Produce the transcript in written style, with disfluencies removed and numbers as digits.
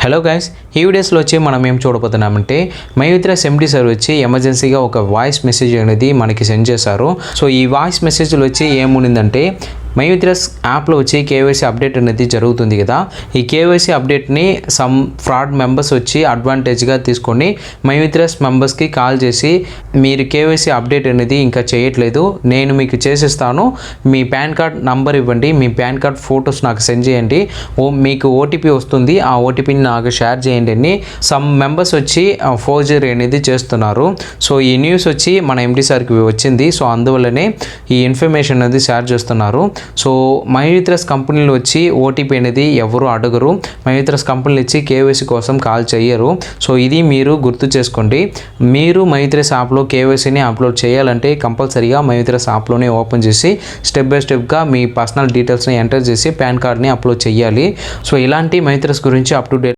Hello guys, ఈ వీడియోస్లో వచ్చి మనం ఏం చూడబోతున్నామంటే మైవిత్రస్ ఎండి సార్ వచ్చి ఎమర్జెన్సీగా ఒక వాయిస్ మెసేజ్ అనేది మనకి సెండ్ చేశారు. సో ఈ వాయిస్ మెసేజ్లో వచ్చి ఏముండిందంటే మైవిత్రస్ యాప్లో వచ్చి కేవైసీ అప్డేట్ అనేది జరుగుతుంది కదా. ఈ కేవైసీ అప్డేట్ని సమ్ ఫ్రాడ్ మెంబర్స్ వచ్చి అడ్వాంటేజ్గా తీసుకొని మైవిత్రస్ మెంబర్స్కి కాల్ చేసి మీరు కేవైసీ అప్డేట్ అనేది ఇంకా చేయట్లేదు, నేను మీకు చేసిస్తాను, మీ పాన్ కార్డ్ నంబర్ ఇవ్వండి, మీ పాన్ కార్డ్ ఫొటోస్ నాకు సెండ్ చేయండి, మీకు ఓటీపీ వస్తుంది, ఆ ఓటీపీని నాకు షేర్ చేయండి అని సమ్ మెంబర్స్ వచ్చి ఫోర్జరీ అనేది చేస్తున్నారు. సో ఈ న్యూస్ వచ్చి మన ఎండి సార్కి వచ్చింది. సో అందువల్లనే ఈ ఇన్ఫర్మేషన్ అనేది షేర్ చేస్తున్నారు. సో మైవిత్రస్ కంపెనీలు వచ్చి ఓటీపీ అనేది ఎవరు అడగరు, మైవిత్రస్ కంపెనీలు వచ్చి కేవైసీ కోసం కాల్ చేయరు. సో ఇది మీరు గుర్తు చేసుకోండి. మీరు మైవిత్రస్ యాప్లో కేవైసీని అప్లోడ్ చేయాలంటే కంపల్సరీగా మైవిత్రస్ యాప్లోనే ఓపెన్ చేసి స్టెప్ బై స్టెప్గా మీ పర్సనల్ డీటెయిల్స్ని ఎంటర్ చేసి పాన్ కార్డ్ని అప్లోడ్ చేయాలి. సో ఇలాంటి మైవిత్రస్ గురించి అప్ టు డేట్